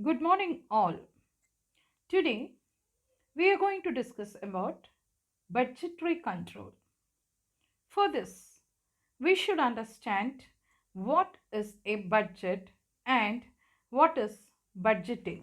Good morning, all. Today, we are going to discuss about budgetary control. For this, we should understand what is a budget and what is budgeting.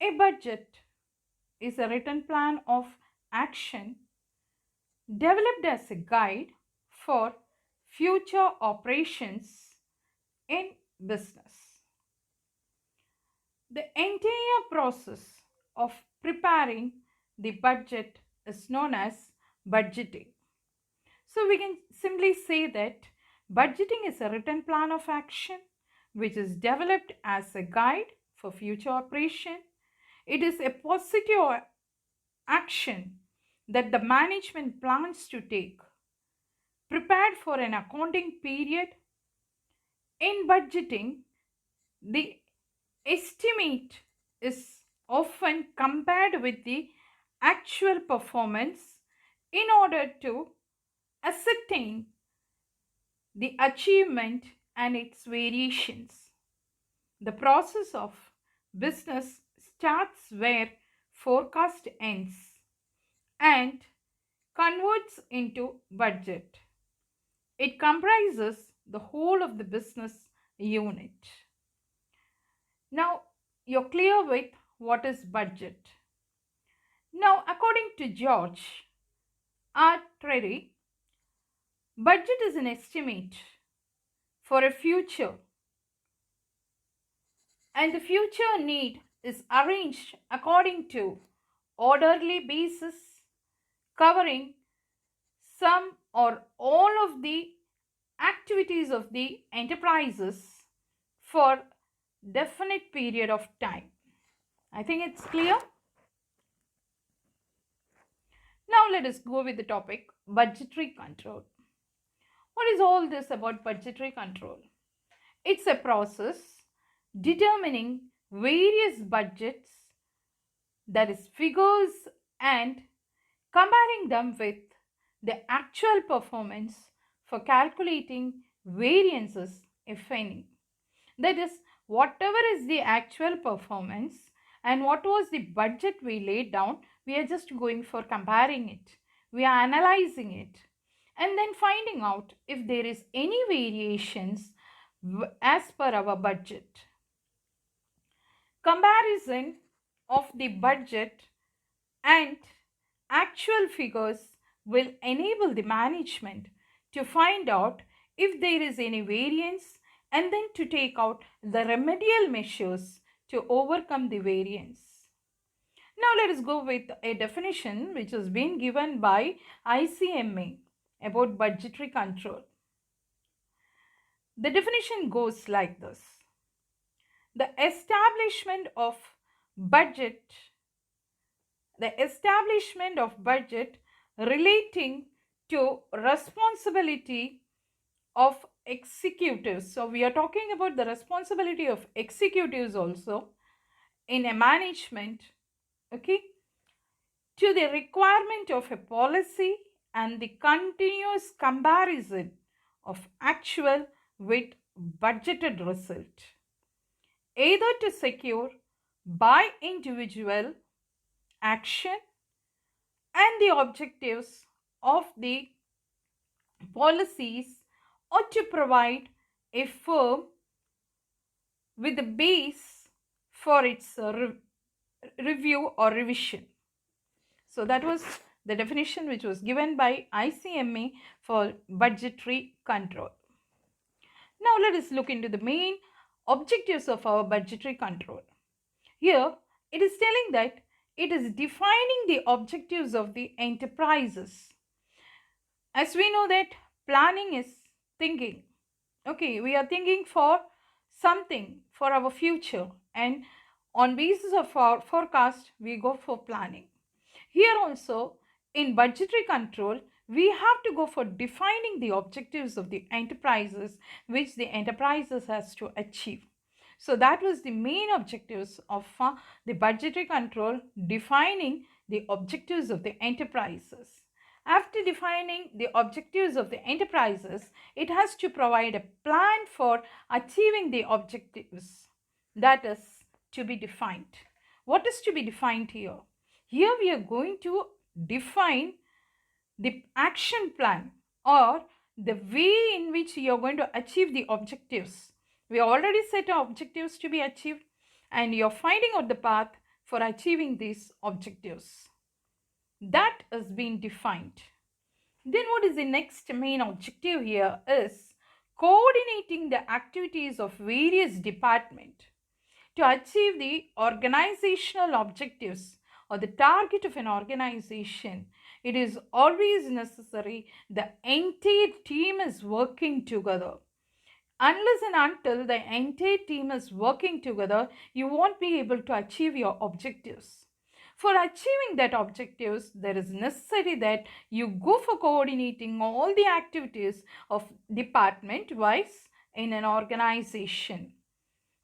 A budget is a written plan of action developed as a guide for future operations in business. The entire process of preparing the budget is known as budgeting. So we can simply say that budgeting is a written plan of action which is developed as a guide for future operation. It is a positive action that the management plans to take, prepared for an accounting period. In budgeting, the estimate is often compared with the actual performance in order to ascertain the achievement and its variations. The process of business starts where forecast ends and converts into budget. It comprises the whole of the business unit. Now, you're clear with what is budget. Now, according to George R. Terry, budget is an estimate for a future, and the future need is arranged according to orderly basis covering some or all of the activities of the enterprises for definite period of time. I think it's clear. Now let us go with the topic budgetary control. What is all this about budgetary control? It's a process determining various budgets, that is figures, and comparing them with the actual performance for calculating variances, if any. That is, whatever is the actual performance and what was the budget we laid down, we are just going for comparing it. We are analyzing it and then finding out if there is any variations as per our budget. Comparison of the budget and actual figures will enable the management to find out if there is any variance and then to take out the remedial measures to overcome the variance. Now let us go with a definition which has been given by ICMA about budgetary control. The definition goes like this: the establishment of budget relating to responsibility of executives. So we are talking about the responsibility of executives also in a management, okay, to the requirement of a policy and the continuous comparison of actual with budgeted result, either to secure by individual action and the objectives of the policies, or to provide a firm with a base for its review or revision. So that was the definition which was given by ICMA for budgetary control. Now let us look into the main objectives of our budgetary control. Here it is telling that it is defining the objectives of the enterprises. As we know that planning is thinking. Okay, we are thinking for something for our future, and on basis of our forecast we go for planning. Here also in budgetary control we have to go for defining the objectives of the enterprises which the enterprises has to achieve. So that was the main objectives of the budgetary control, defining the objectives of the enterprises. After defining the objectives of the enterprises, it has to provide a plan for achieving the objectives that is to be defined. What is to be defined here? Here we are going to define the action plan or the way in which you are going to achieve the objectives. We already set objectives to be achieved and you are finding out the path for achieving these objectives. That has been defined. Then what is the next main objective here is coordinating the activities of various departments to achieve the organizational objectives or the target of an organization. It is always necessary the entire team is working together. Unless and until the entire team is working together, you won't be able to achieve your objectives. For achieving that objectives, there is necessary that you go for coordinating all the activities of department wise in an organization.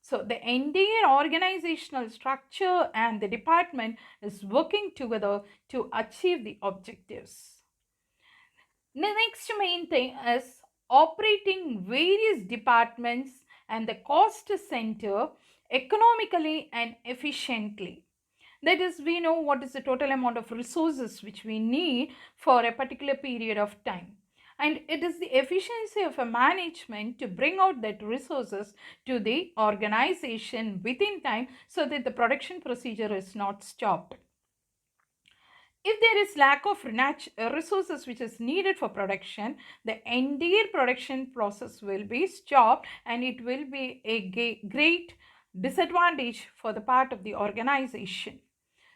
So the entire organizational structure and the department is working together to achieve the objectives. The next main thing is operating various departments and the cost center economically and efficiently. That is, we know what is the total amount of resources which we need for a particular period of time. And it is the efficiency of a management to bring out that resources to the organization within time so that the production procedure is not stopped. If there is lack of resources which is needed for production, the entire production process will be stopped and it will be a great disadvantage for the part of the organization.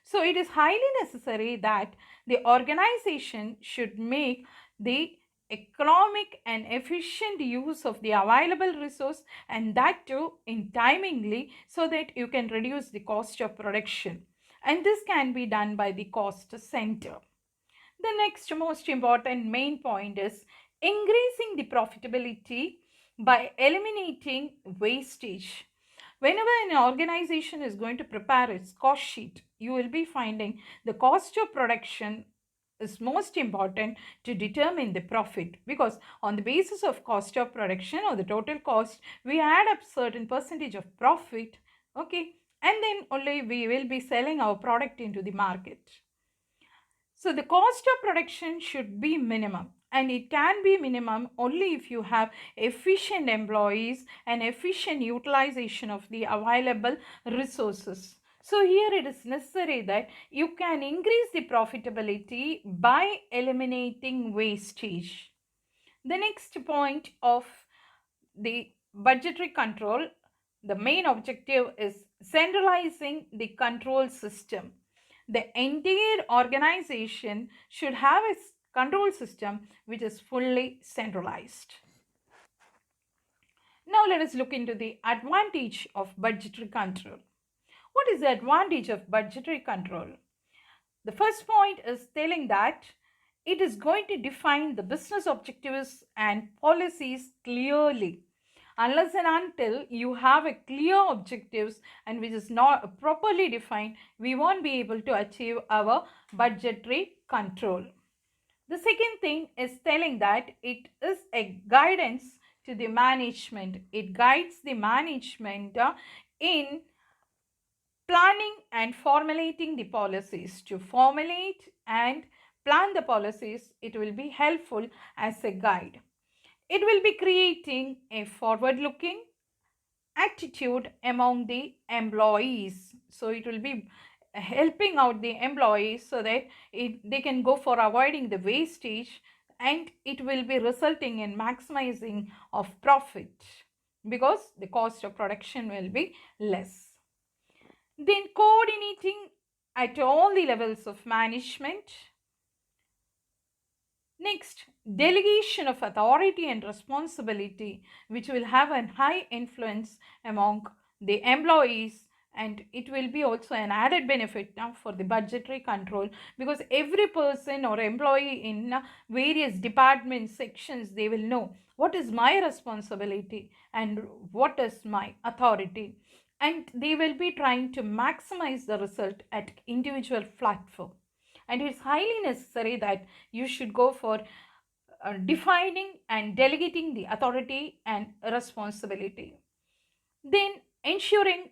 So it is highly necessary that the organization should make the economic and efficient use of the available resource and that too in timingly so that you can reduce the cost of production. And this can be done by the cost center. The next most important main point is increasing the profitability by eliminating wastage. Whenever an organization is going to prepare its cost sheet, you will be finding the cost of production is most important to determine the profit, because on the basis of cost of production or the total cost, we add up certain percentage of profit, okay, and then only we will be selling our product into the market. So the cost of production should be minimum, and it can be minimum only if you have efficient employees and efficient utilization of the available resources. So here it is necessary that you can increase the profitability by eliminating wastage. The next point of the budgetary control, the main objective is centralizing the control system. The entire organization should have a control system which is fully centralized. Now let us look into the advantage of budgetary control. What is the advantage of budgetary control? The first point is telling that it is going to define the business objectives and policies clearly. Unless and until you have a clear objectives and which is not properly defined, we won't be able to achieve our budgetary control. The second thing is telling that it is a guidance to the management. It guides the management in planning and formulating the policies. To formulate and plan the policies, it will be helpful as a guide. It will be creating a forward-looking attitude among the employees. So it will be helping out the employees so that they can go for avoiding the wastage, and it will be resulting in maximizing of profit because the cost of production will be less. Then coordinating at all the levels of management. Next, delegation of authority and responsibility, which will have a high influence among the employees, and it will be also an added benefit now for the budgetary control, because every person or employee in various department sections, they will know what is my responsibility and what is my authority, and they will be trying to maximize the result at individual platform. and it's highly necessary that you should go for defining and delegating the authority and responsibility. Then ensuring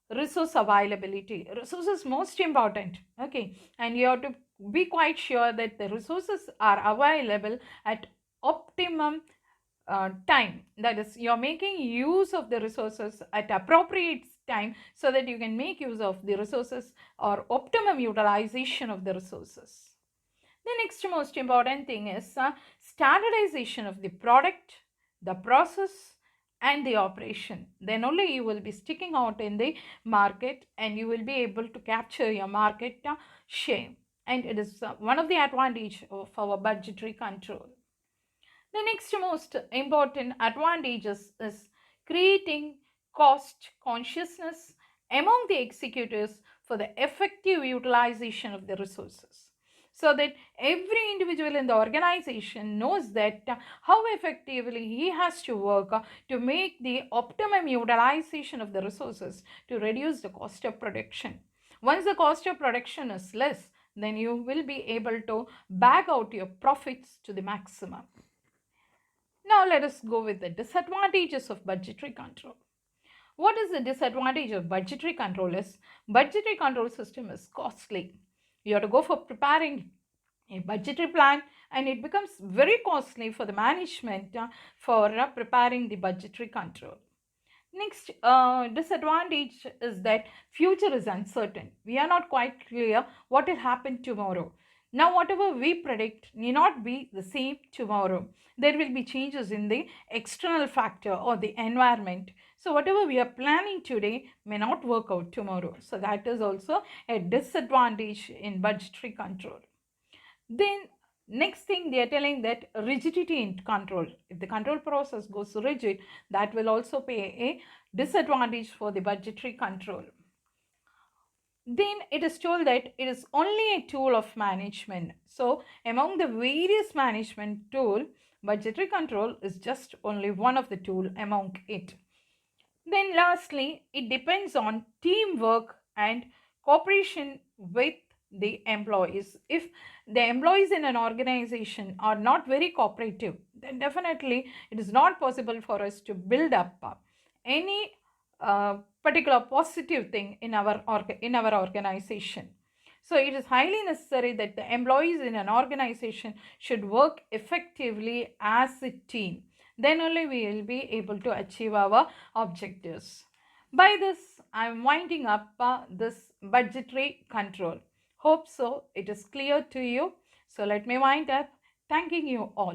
resource availability. Resources most important, okay, and you have to be quite sure that the resources are available at optimum time. That is, you're making use of the resources at appropriate time so that you can make use of the resources or optimum utilization of the resources. The next most important thing is standardization of the product, the process, and the operation. Then only you will be sticking out in the market and you will be able to capture your market share. And it is one of the advantage of our budgetary control. The next most important advantages is creating cost consciousness among the executives for the effective utilization of the resources. So that every individual in the organization knows that how effectively he has to work to make the optimum utilization of the resources to reduce the cost of production. Once the cost of production is less, then you will be able to bag out your profits to the maximum. Now let us go with the disadvantages of budgetary control. What is the disadvantage of budgetary control is budgetary control system is costly. You have to go for preparing a budgetary plan and it becomes very costly for the management for preparing the budgetary control. Next disadvantage is that future is uncertain. We are not quite clear what will happen tomorrow. Now, whatever we predict may not be the same tomorrow. There will be changes in the external factor or the environment. So, whatever we are planning today may not work out tomorrow. So, that is also a disadvantage in budgetary control. Then next thing they are telling that rigidity in control. If the control process goes rigid, that will also pay a disadvantage for the budgetary control. Then it is told that it is only a tool of management. So among the various management tool, budgetary control is just only one of the tool among it. Then lastly, it depends on teamwork and cooperation with the employees. If the employees in an organization are not very cooperative, then definitely it is not possible for us to build up any particular positive thing in our organization. So it is highly necessary that the employees in an organization should work effectively as a team. Then only we will be able to achieve our objectives. By this, I am winding up this budgetary control. Hope so it is clear to you. So let me wind up thanking you all.